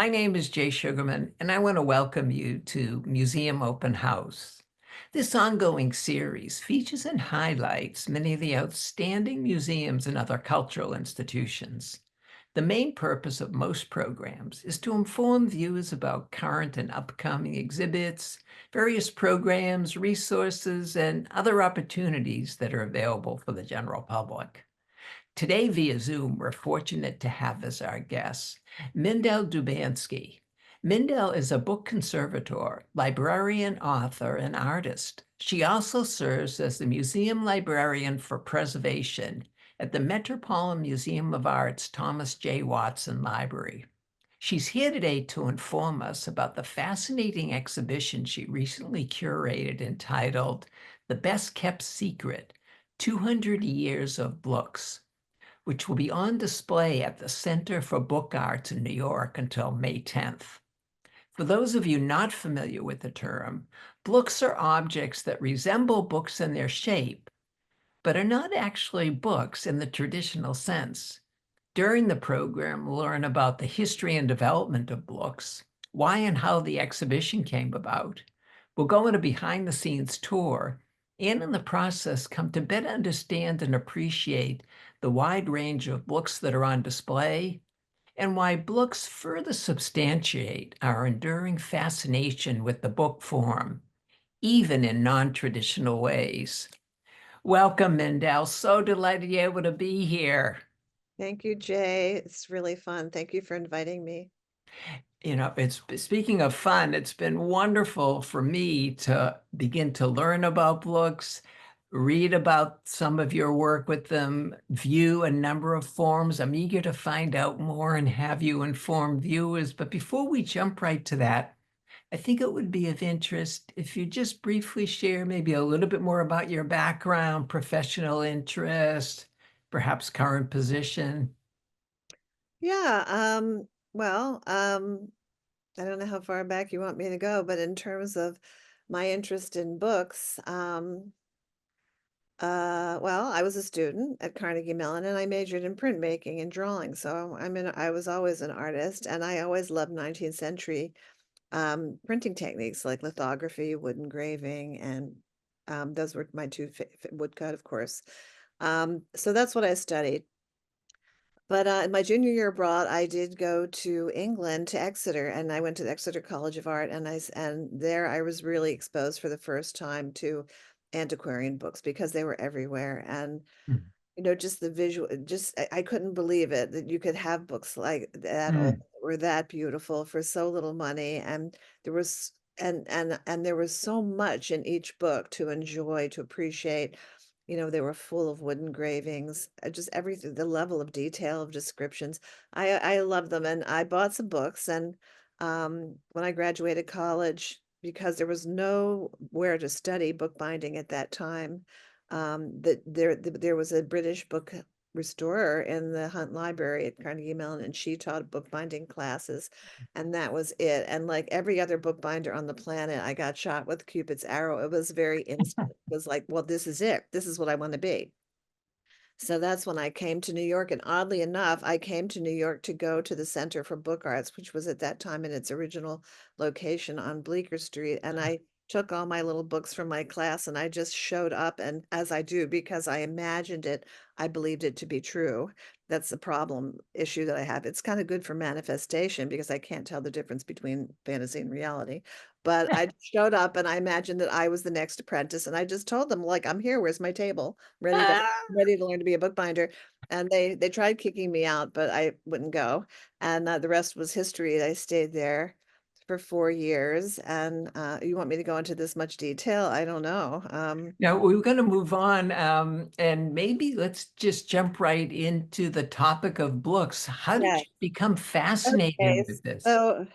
My name is Jay Sugarman, and I want to welcome you to Museum Open House. This ongoing series features and highlights many of the outstanding museums and other cultural institutions. The main purpose of most programs is to inform viewers about current and upcoming exhibits, various programs, resources, and other opportunities that are available for the general public. Today, via Zoom, we're fortunate to have as our guest Mindell Dubansky. Mindell is a book conservator, librarian, author, and artist. She also serves as the Museum Librarian for Preservation at the Metropolitan Museum of Art's Thomas J. Watson Library. She's here today to inform us about the fascinating exhibition she recently curated entitled The Best Kept Secret, 200 Years of Blooks, which will be on display at the Center for Book Arts in New York until May 10th. For those of you not familiar with the term, books are objects that resemble books in their shape, but are not actually books in the traditional sense. During the program, we'll learn about the history and development of books, why and how the exhibition came about. We'll go on a behind-the-scenes tour, and in the process, come to better understand and appreciate the wide range of books that are on display, and why books further substantiate our enduring fascination with the book form, even in non-traditional ways. Welcome, Mindell. So delighted you're able to be here. Thank you, Jay. It's really fun. Thank you for inviting me. It's speaking of fun, it's been wonderful for me to begin to learn about books, read about some of your work with them, view a number of forms. I'm eager to find out more and have you inform viewers. But before we jump right to that, I think it would be of interest if you just briefly share maybe a little bit more about your background, professional interest, perhaps current position. Yeah, well, I don't know how far back you want me to go, but in terms of my interest in books, well, I was a student at Carnegie Mellon and I majored in printmaking and drawing. So I was always an artist and I always loved 19th century printing techniques like lithography, wood engraving, and those were my two woodcut, of course. So that's what I studied. But, in my junior year abroad, I did go to England, to Exeter, and I went to the Exeter College of Art, and there I was really exposed for the first time to antiquarian books because they were everywhere, and, Mm. just the visual just I couldn't believe it that you could have books like that old, Mm. or that beautiful for so little money, and there was and there was so much in each book to enjoy, to appreciate. They were full of wood engravings, just everything, the level of detail of descriptions. I love them, and I bought some books, and, when I graduated college, because there was nowhere to study bookbinding at that time, there was a British book restorer in the Hunt Library at Carnegie Mellon, and she taught bookbinding classes, and that was it, and like every other bookbinder on the planet, I got shot with Cupid's arrow. It was very instant. It was like, "Well, this is it. This is what I wanna be." So that's when I came to New York, and oddly enough, I came to New York to go to the Center for Book Arts, which was at that time in its original location on Bleecker Street, and I took all my little books from my class, and I just showed up, and as I do, because I imagined it, I believed it to be true. That's the problem issue that I have. It's kinda good for manifestation because I can't tell the difference between fantasy and reality, but I showed up, and I imagined that I was the next apprentice, and I just told them, like, "I'm here, where's my table? Ready to learn to be a bookbinder," and they tried kicking me out, but I wouldn't go, and, the rest was history. I stayed there for 4 years, and, you want me to go into this much detail? I don't know, Now, we're going to move on, and maybe let's just jump right into the topic of books. How did yeah, you become okay, fascinated with this? so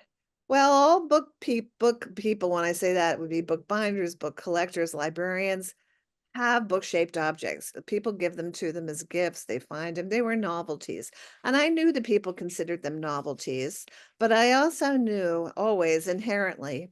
well, all book people, when I say that, would be bookbinders, book collectors, librarians, have book-shaped objects. People give them to them as gifts, they find them, they were novelties, and I knew that people considered them novelties, but I also knew always inherently,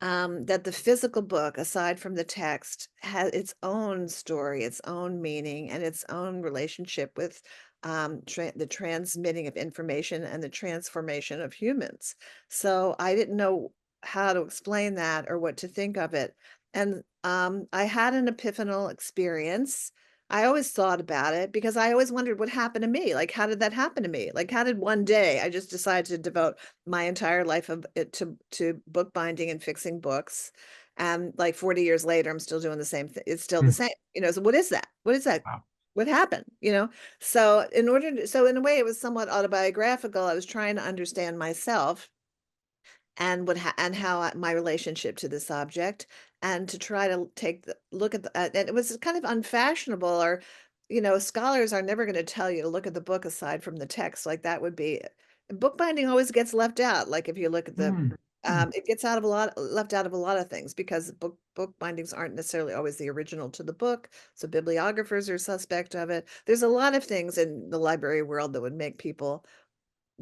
that the physical book, aside from the text, had its own story, its own meaning, and its own relationship with the transmitting of information and the transformation of humans. So I didn't know how to explain that or what to think of it. And I had an epiphanal experience. I always thought about it because I always wondered what happened to me. Like, how did that happen to me? Like, how did one day I just decide to devote my entire life of it to bookbinding and fixing books? And like 40 years later, I'm still doing the same thing. It's still the Mm. same, so what is that? What is that? Wow. What happened? So in a way, it was somewhat autobiographical. I was trying to understand myself and and how my relationship to this object, and to try to take the look at and it was kind of unfashionable, or scholars are never going to tell you to look at the book aside from the text. Like, that would be bookbinding always gets left out. Like, if you look at the Mm. Mm. it gets out of a lot left out of a lot of things, because book bindings aren't necessarily always the original to the book, so bibliographers are suspect of it. There's a lot of things in the library world that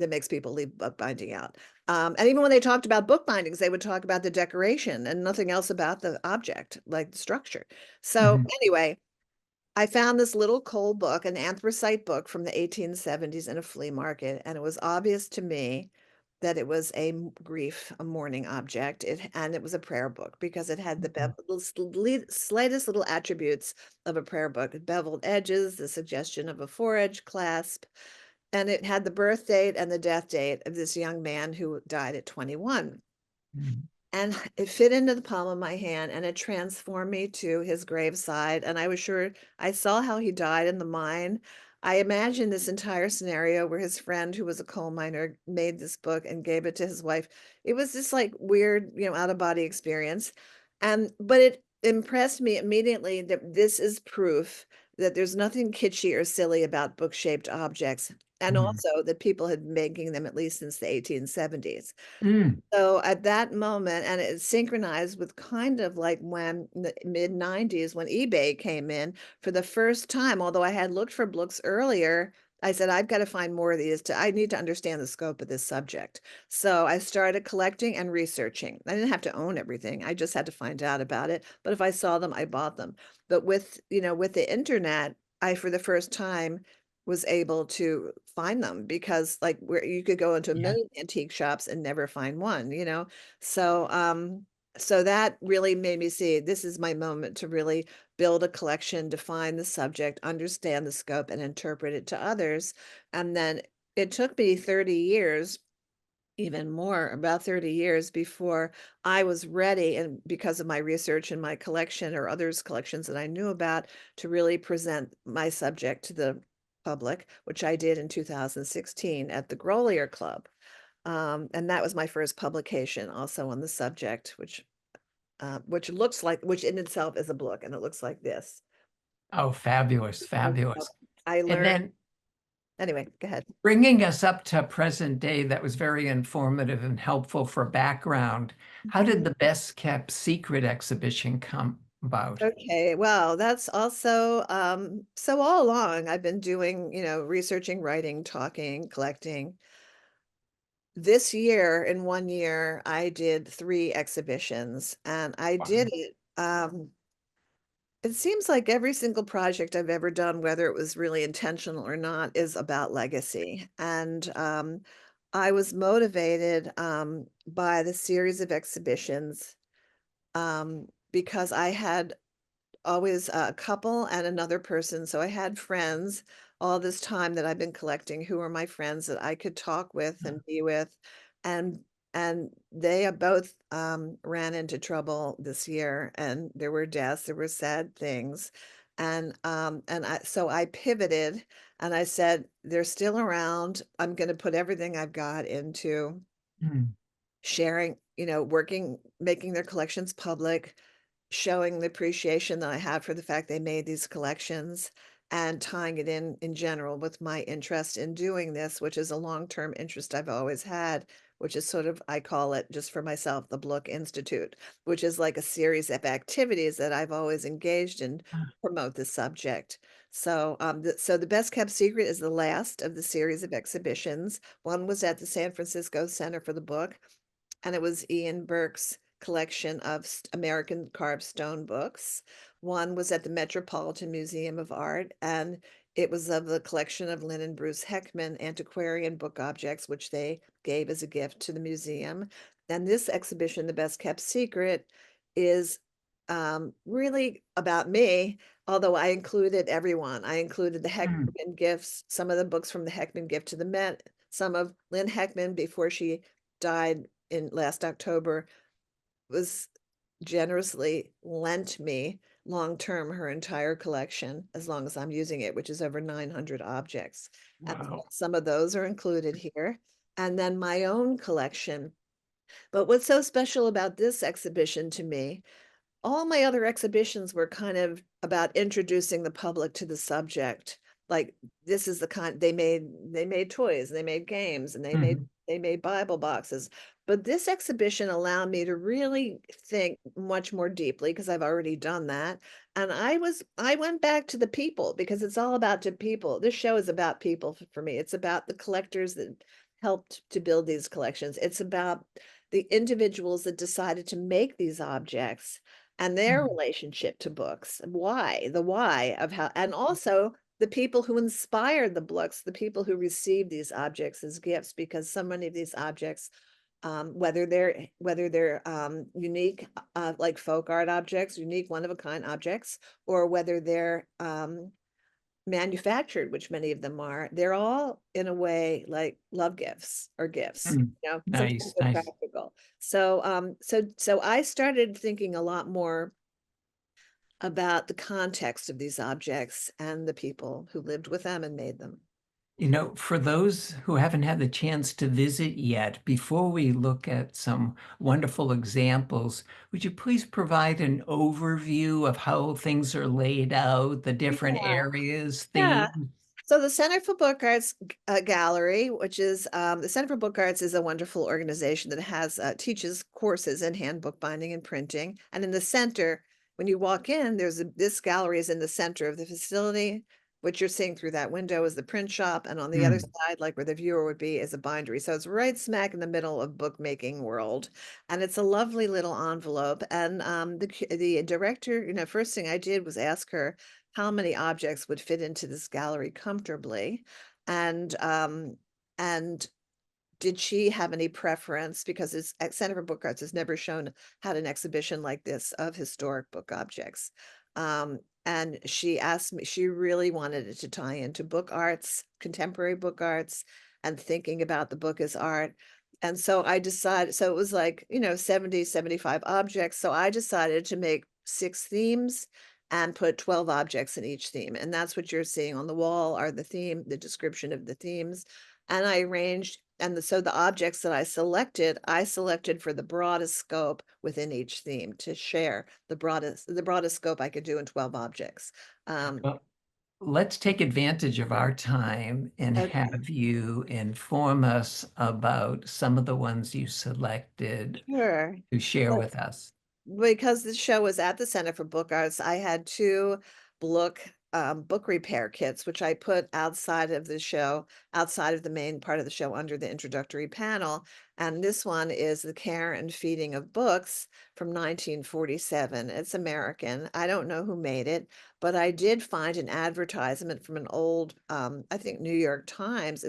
makes people leave bookbinding out. And even when they talked about bookbindings, they would talk about the decoration and nothing else about the object, like the structure. So Mhm. anyway, I found this little coal book, an anthracite book from the 1870s in a flea market, and it was obvious to me that it was a mourning object. And it was a prayer book, because it had the Mhm. slightest little attributes of a prayer book: beveled edges, the suggestion of a four-edge clasp, and it had the birth date and the death date of this young man who died at 21. Mm. And it fit into the palm of my hand, and it transformed me to his graveside, and I was sure I saw how he died in the mine. I imagined this entire scenario where his friend, who was a coal miner, made this book and gave it to his wife. It was this, like, weird, out-of-body experience, but it impressed me immediately that this is proof that there's nothing kitschy or silly about book-shaped objects, and Mm. also that people had been making them at least since the 1870s. Mm. So at that moment, and it synchronized with kind of like when the mid-90s, when eBay came in for the first time. Although I had looked for books earlier, I said, "I've got to find more of these, I need to understand the scope of this subject." So I started collecting and researching. I didn't have to own everything. I just had to find out about it. But if I saw them, I bought them. But with the internet, I, for the first time, was able to find them, because, like, where you could go into a Yeah. million antique shops and never find one. So, so that really made me see, this is my moment to really build a collection, define the subject, understand the scope, and interpret it to others. And then it took me 30 years, even more, about 30 years, before I was ready, and because of my research and my collection or others' collections that I knew about, to really present my subject to the public, which I did in 2016 at the Grolier Club. And that was my first publication also on the subject, which in itself is a book, and it looks like this. Oh, fabulous, And so fabulous. I And learned then anyway, go ahead. bringing us up to present day, that was very informative and helpful for background. How did the Best Kept Secret exhibition come about? Okay, well, that's also so all along I've been doing, researching, writing, talking, collecting. This year, in 1 year, I did 3 exhibitions, and I did Wow. it. It seems like every single project I've ever done, whether it was really intentional or not, is about legacy. And I was motivated by the series of exhibitions, because I had always a couple and another person. So I had friends all this time that I've been collecting, who were my friends that I could talk with and be with. And they both ran into trouble this year, and there were deaths, there were sad things. So I pivoted, and I said, they're still around. I'm going to put everything I've got into Mm. sharing, working, making their collections public, showing the appreciation that I have for the fact they made these collections, and tying it in general with my interest in doing this, which is a long-term interest I've always had, which is sort of, I call it, just for myself, the Blook Institute, which is like a series of activities that I've always engaged in to promote the subject. So, so the Best Kept Secret is the last of the series of exhibitions. One was at the San Francisco Center for the Book, and it was Ian Burke's collection of American carved stone books. One was at the Metropolitan Museum of Art, and It was of the collection of Lynn and Bruce Heckman antiquarian book objects, which they gave as a gift to the museum. And this exhibition, The Best Kept Secret, is really about me, although I included everyone. I included the Mm. Heckman gifts, some of the books from the Heckman gift to the Met, some of Lynn Heckman before she died in last October was generously lent me long term her entire collection as long as I'm using it, which is over 900 objects. And so Wow. some of those are included here. And then my own collection. But what's so special about this exhibition to me, all my other exhibitions were kind of about introducing the public to the subject. Like this is the kind they made toys, they made games, and Mhm. they made Bible boxes. But this exhibition allowed me to really think much more deeply because I've already done that. And I went back to the people because it's all about the people. This show is about people for me. It's about the collectors that helped to build these collections. It's about the individuals that decided to make these objects and their Mhm. relationship to books. Why? The why of how, and also the people who inspired the books, the people who received these objects as gifts, because so many of these objects, whether they're unique, like folk art objects, unique one of a kind objects, or whether they're manufactured, which many of them are, they're all in a way like love gifts or gifts. Mm. Sometimes Nice, they're nice. practical. So I started thinking a lot more about the context of these objects and the people who lived with them and made them. For those who haven't had the chance to visit yet, before we look at some wonderful examples, would you please provide an overview of how things are laid out, the different Yeah. areas, Yeah. themes? So the Center for Book Arts Gallery, which is the Center for Book Arts is a wonderful organization that has teaches courses in handbook binding and printing. And in the center, when you walk in, this gallery is in the center of the facility. What you're seeing through that window is the print shop, and on the other Mm. side, like where the viewer would be, is a bindery. So it's right smack in the middle of bookmaking world, and it's a lovely little envelope. And the director, first thing I did was ask her how many objects would fit into this gallery comfortably, and and did she have any preference because it's Center for Book Arts has never shown had an exhibition like this of historic book objects. And she asked me, she really wanted it to tie into book arts, contemporary book arts, and thinking about the book as art. And so I decided, so it was like, 70, 75 objects. So I decided to make 6 themes and put 12 objects in each theme. And that's what you're seeing on the wall are the description of the themes. And I arranged, so the objects that I selected for the broadest scope within each theme to share the broadest scope I could do in 12 objects. Um, Well, let's take advantage of our time and okay, have you inform us about some of the ones you selected sure. to share with us. Because the show was at the Center for Book Arts, I had 2 book book repair kits, which I put outside of the show, outside of the main part of the show under the introductory panel. And this one is The Care and Feeding of Books from 1947. It's American. I don't know who made it, but I did find an advertisement from an old, I think New York Times.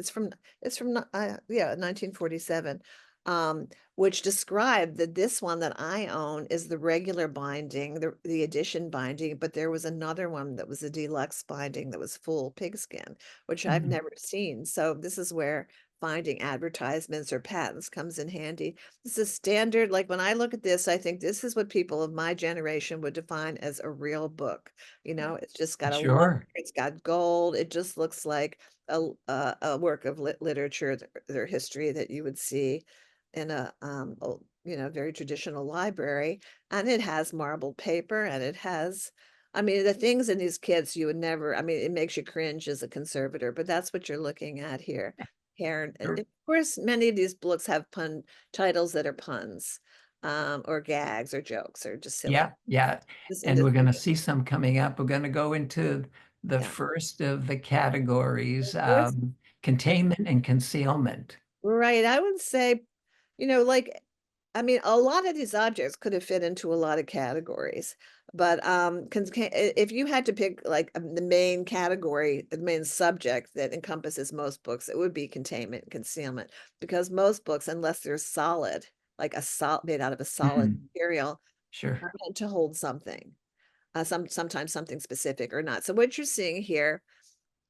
Yeah, 1947. Um, which described that this one that I own is the regular binding, the edition binding, but there was another one that was a deluxe binding that was full pigskin, which I've Mhm. never seen. So this is where finding advertisements or patents comes in handy. This is standard. Like when I look at this, I think this is what people of my generation would define as a real book. It's just got a look, Sure. it's got gold. It just looks like a work of literature or history that you would see in a very traditional library, and it has marbled paper and it has, I mean, the things in these kits you would never, I mean, it makes you cringe as a conservator, but that's what you're looking at here. And Sure. of course many of these books have pun titles that are puns, or gags or jokes or just silly. Yeah, yeah. This in And this we're going to see some coming up. We're going to go into the Yeah. first of the categories, First, containment and concealment. right, I would say, like I mean, a lot of these objects could have fit into a lot of categories, but, if you had to pick, like, the main category, the main subject that encompasses most books, it would be containment and concealment, because most books, unless they're solid, like made out of a solid Mm, material, are sure. meant to hold something, sometimes something specific or not. So what you're seeing here,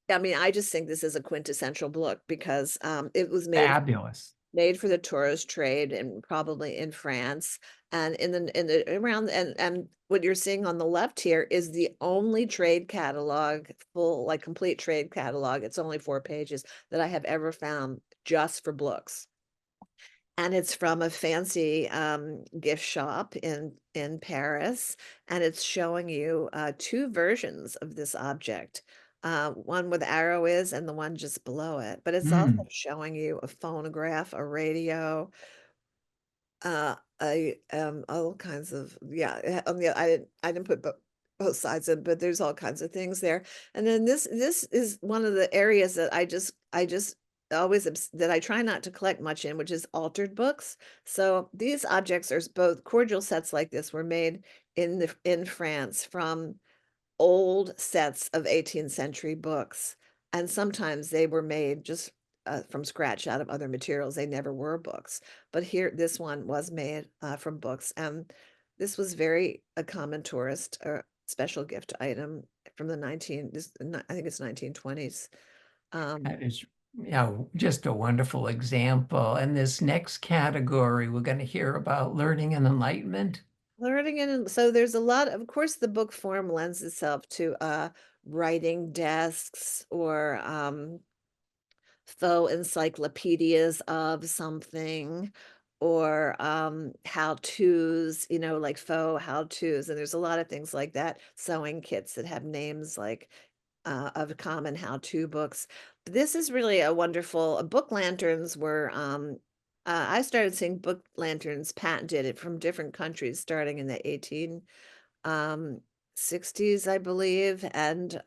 I mean, I just think this is a quintessential book because, it was Fabulous. made for the tourist trade and probably in France, and in the around and what you're seeing on the left here is the only trade catalog, full, like, complete trade catalog, it's only 4 pages, that I have ever found just for books. And it's from a fancy, gift shop in Paris, and it's showing you, 2 versions of this object, one where the arrow is and the one just below it, but it's also Mm, showing you a phonograph, a radio, all kinds of, yeah, yeah, I didn't put both sides in, but there's all kinds of things there. And then this is one of the areas that I just always that I try not to collect much in, which is altered books. So these objects are both cordial sets like this were made in France from old sets of 18th century books, and sometimes they were made just, from scratch out of other materials, they never were books, but here this one was made, from books, and this was very a common tourist, special gift item from the 19 this ni I think it's 1920s. Um, that is, yeah, just a wonderful example. And this next category, we're going to hear about learning and enlightenment. Learning and so there's a lot of course, the book form lends itself to, writing desks or, faux encyclopedias of something or how-tos, like faux how-tos, and there's a lot of things like that, sewing kits that have names like of common how-to books. But this is really a wonderful book lanterns were I started seeing book lanterns patented from different countries starting in the 18 um, 60s, I believe, and,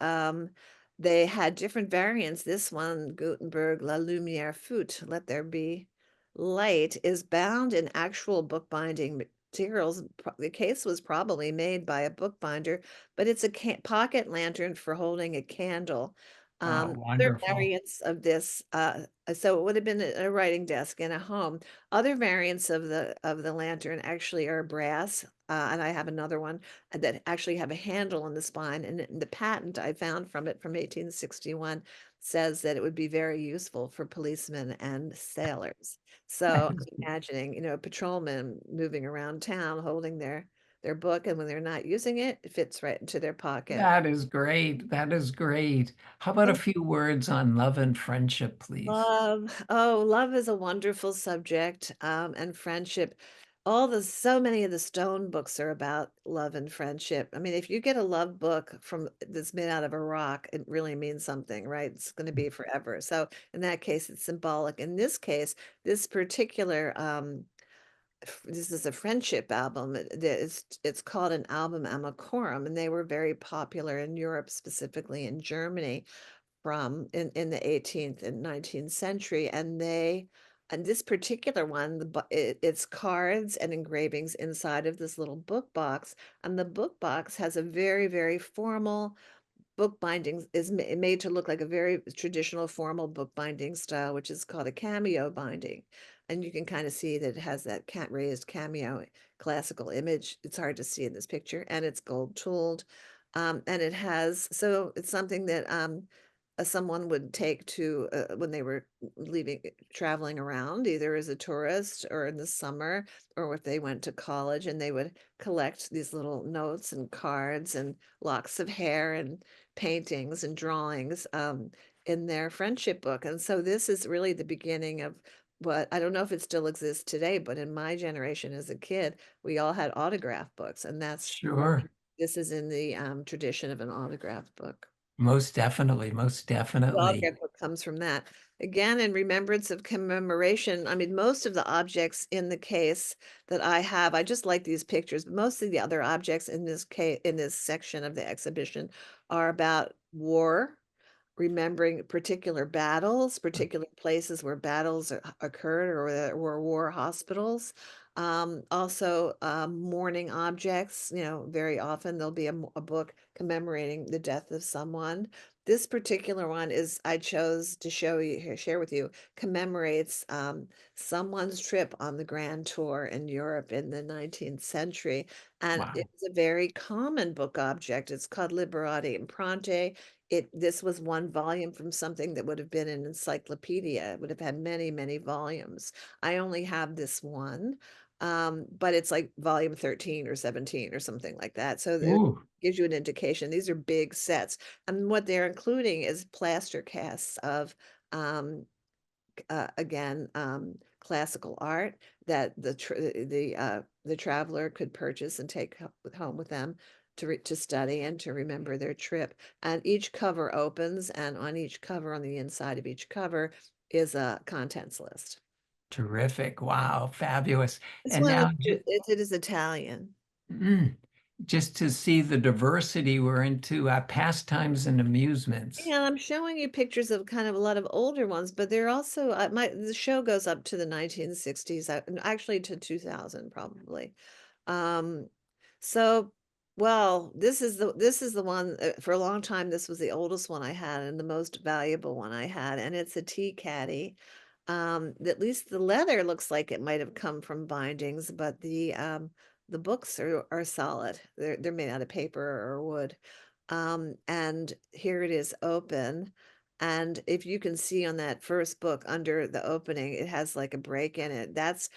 they had different variants. This one, Gutenberg La Lumière Fut, Let There Be Light, is bound in actual bookbinding materials. The case was probably made by a bookbinder, but it's a pocket lantern for holding a candle. Oh, Other wonderful. variants of this, so it would have been a writing desk in a home. Other variants of the lantern actually are brass, and I have another one that actually have a handle on the spine, and the patent I found from it from 1861 says that it would be very useful for policemen and sailors. So, That is, I'm imagining, patrolmen moving around town holding their book, and when they're not using it, it fits right into their pocket. that is great. That is great. How about a few words on love and friendship, please? Love. Oh, love is a wonderful subject, and friendship. So many of the stone books are about love and friendship. I mean, if you get a love book that's made out of a rock, it really means something, right? It's going to be forever. So in that case, it's symbolic. In this case, this particular, this is a friendship album. It's called an album amacorum, and they were very popular in Europe, specifically in Germany from in the 18th and 19th century, and this particular one, it's cards and engravings inside of this little book box, and the book box has a very, very formal bookbinding is made to look like a very traditional formal bookbinding style, which is called a cameo binding. And you can kind of see that it has that cat raised cameo classical image. It's hard to see in this picture, and it's gold tooled. And it has, so it's something that someone would take to when they were traveling around, either as a tourist or in the summer, or if they went to college and they would collect these little notes and cards and locks of hair and paintings and drawings in their friendship book. And so this is really the beginning of what I don't know if it still exists today, but in my generation as a kid, we all had autograph books, and Sure. this is in the tradition of an autograph book. Most definitely. Most The definitely. object book comes from that. Again, in remembrance of commemoration, I mean, most of the objects in the case that I have, I just like these pictures, but most of the other objects in this case, in this section of the exhibition are about war, remembering particular battles, particular places where battles occurred or there were war hospitals. Also, mourning objects, very often there'll be a book commemorating the death of someone. This particular one is I chose to share with you, commemorates someone's trip on the Grand Tour in Europe in the 19th century. And Wow. it's a very common book object. It's called Liberati Imprante. This was one volume from something that would have been an encyclopedia. It would have had many, many volumes. I only have this one, but it's like volume 13 or 17 or something like that. So it Ooh, gives you an indication. These are big sets. And what they're including is plaster casts of, um, again, classical art that the traveler could purchase and take home with them to study and to remember their trip. And each cover opens, and on each cover, on the inside of each cover, is a contents list. terrific. Wow, fabulous. This And one now it is Italian. mm, just to see the diversity, we're into pastimes and amusements. Yeah, I'm showing you pictures of kind of a lot of older ones, but they're also the show goes up to the 1960s, actually to 2000 probably. Um, so, well, this is the one for a long time. This was the oldest one I had and the most valuable one I had, and it's a tea caddy. At least the leather looks like it might have come from bindings, but the books are solid. They're made out of paper or wood. And here it is open. And if you can see on that first book under the opening, it has like a break in it. That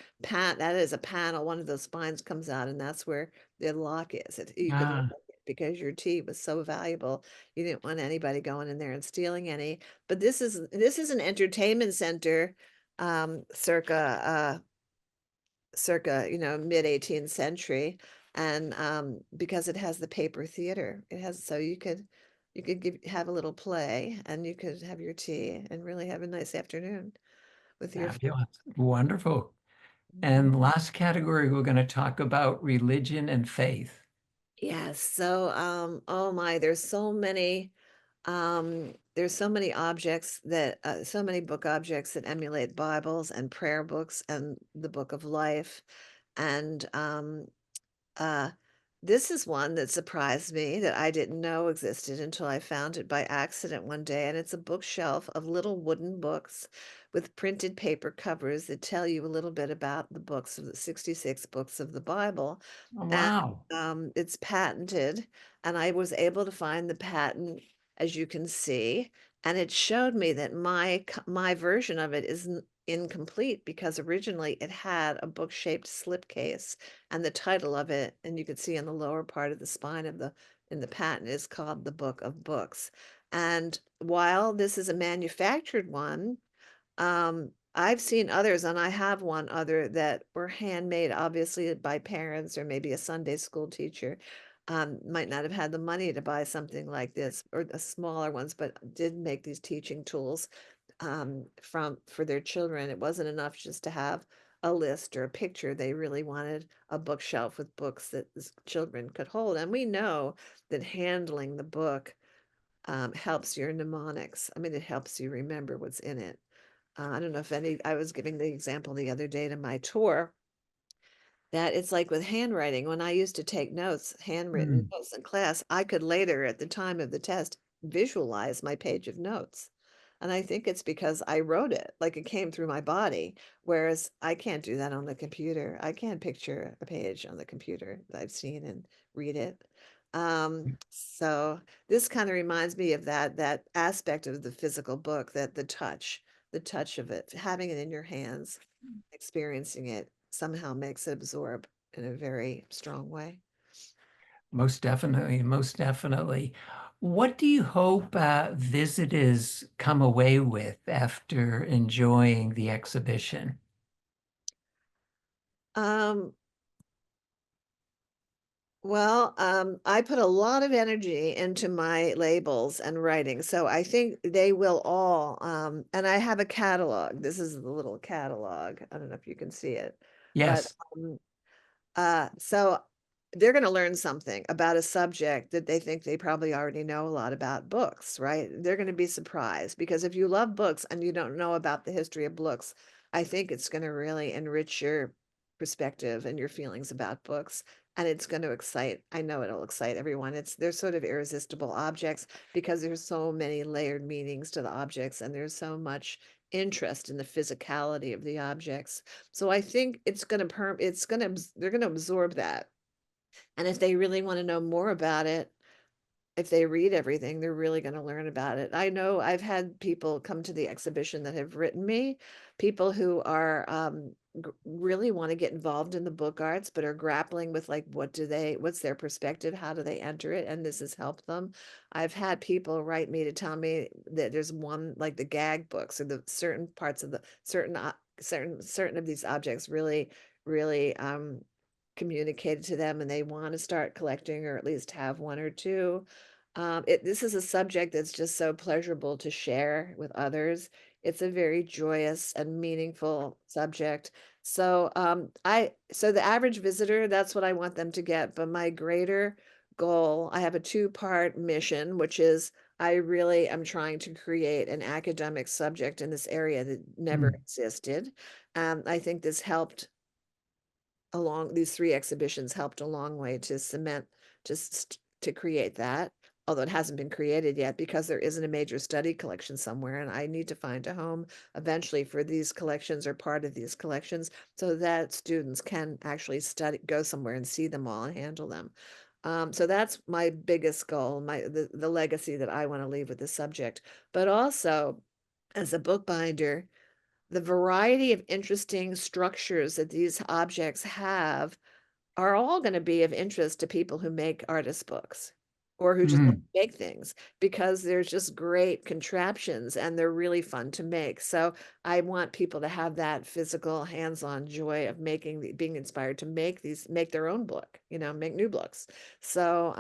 is a panel. One of those spines comes out, and that's where the lock is. You could lock Ah, it because your tea was so valuable. You didn't want anybody going in there and stealing any. But this is an entertainment center, circa, mid 18th century. And because it has the paper theater, it has so you could have a little play and you could have your tea and really have a nice afternoon with your friends. fabulous. Wonderful. And last category, we're going to talk about religion and faith. Yes. So, oh my, there's so many objects so many book objects that emulate Bibles and prayer books and the Book of Life. And Uh, this is one that surprised me that I didn't know existed until I found it by accident one day, and it's a bookshelf of little wooden books with printed paper covers that tell you a little bit about the books of the 66 books of the Bible. Oh, And wow. it's patented, and I was able to find the patent, as you can see, and it showed me that my version of it is incomplete because originally it had a book-shaped slipcase, and the title of it, and you can see on the lower part of the spine of the in the patent, is called the Book of Books. And while this is a manufactured one, I've seen others, and I have one other that were handmade, obviously by parents or maybe a Sunday school teacher. Might not have had the money to buy something like this or the smaller ones, but did make these teaching tools for their children. It wasn't enough just to have a list or a picture. They really wanted a bookshelf with books that children could hold. And we know that handling the book helps your mnemonics. I mean, it helps you remember what's in it. I don't know if I was giving the example the other day to my tour that it's like with handwriting. When I used to take notes, handwritten Mm. notes in class, I could later, at the time of the test, visualize my page of notes. And I think it's because I wrote it, like it came through my body, whereas I can't do that on the computer. I can't picture a page on the computer that I've seen and read it. So this kind of reminds me of that aspect of the physical book, that the touch of it, having it in your hands, experiencing it somehow makes it absorb in a very strong way. Most definitely, most definitely. What do you hope visitors come away with after enjoying the exhibition? Um, I put a lot of energy into my labels and writing, so I think they will all, and I have a catalog. This is the little catalog. I don't know if you can see it, but Yes, so they're going to learn something about a subject that they think they probably already know a lot about books, right? They're going to be surprised because if you love books and you don't know about the history of books, I think it's going to really enrich perspective and your feelings about books. And it's going to excite, I know it'll excite everyone. They're sort of irresistible objects because there's so many layered meanings to the objects and there's so much interest in the physicality of the objects. So I think they're going to absorb that. And if they really want to know more about it, if they read everything, they're really going to learn about it. I know I've had people come to the exhibition that have written me, people who are really want to get involved in the book arts, but are grappling with like, what's their perspective? How do they enter it? And this has helped them. I've had people write me to tell me that there's one, like the gag books or the certain parts of the certain of these objects really communicated to them and they want to start collecting or at least have one or two. This is a subject that's just so pleasurable to share with others. It's a very joyous and meaningful subject. So the average visitor, that's what I want them to get. But my greater goal, I have a two-part mission, which is I really am trying to create an academic subject in this area that never Mm. existed. I think these three exhibitions helped a long way to cement just to create that, although it hasn't been created yet because there isn't a major study collection somewhere and I need to find a home eventually for these collections or part of these collections so that students can actually go somewhere and see them all and handle them. So that's my biggest goal, the legacy that I want to leave with this subject. But also, as a bookbinder, the variety of interesting structures that these objects have are all going to be of interest to people who make artist books or who just want Mm. to make things because there's just great contraptions and they're really fun to make. So I want people to have that physical hands-on joy of being inspired to make their own book, make new books. So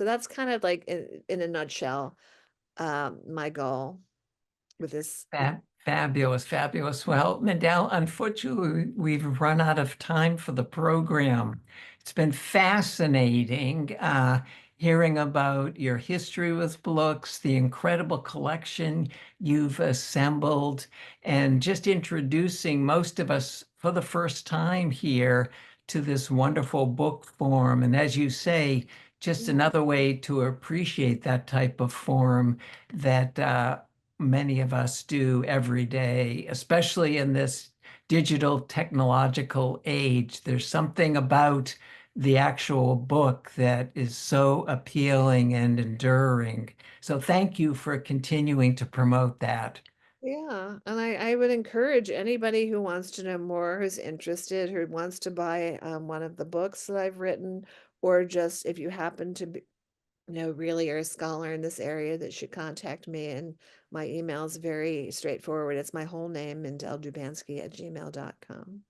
that's kind of like in a nutshell, my goal with this. Fabulous, fabulous. Well, Mindell, unfortunately, we've run out of time for the program. It's been fascinating hearing about your history with books, the incredible collection you've assembled, and just introducing most of us for the first time here to this wonderful book form. And as you say, just another way to appreciate that type of form that many of us do every day, especially in this digital technological age. There's something about the actual book that is so appealing and enduring. So thank you for continuing to promote that. Yeah, and I would encourage anybody who wants to know more, who's interested, who wants to buy one of the books that I've written, or just if you happen to be, really are a scholar in this area that should contact me. And my email is very straightforward. It's my whole name, Mindell Dubansky at gmail.com.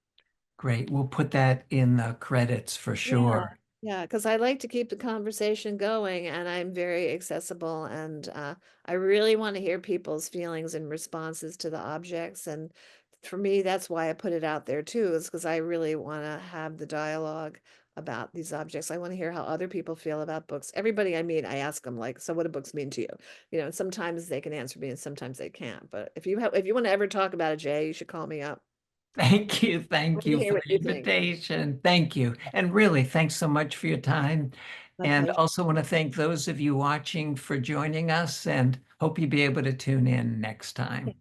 Great. We'll put that in the credits for Yeah, sure. yeah, because I like to keep the conversation going and I'm very accessible and I really want to hear people's feelings and responses to the objects. And for me, that's why I put it out there too, is because I really want to have the dialogue about these objects. I want to hear how other people feel about books. Everybody I meet, I ask them like, so what do books mean to you? And sometimes they can answer me and sometimes they can't. But if you want to ever talk about it, Jay, you should call me up. Thank you. I Thank want to you hear for what the you think. invitation. Thank you. And really, thanks so much for your time. My And pleasure. also want to thank those of you watching for joining us and hope you'll be able to tune in next time.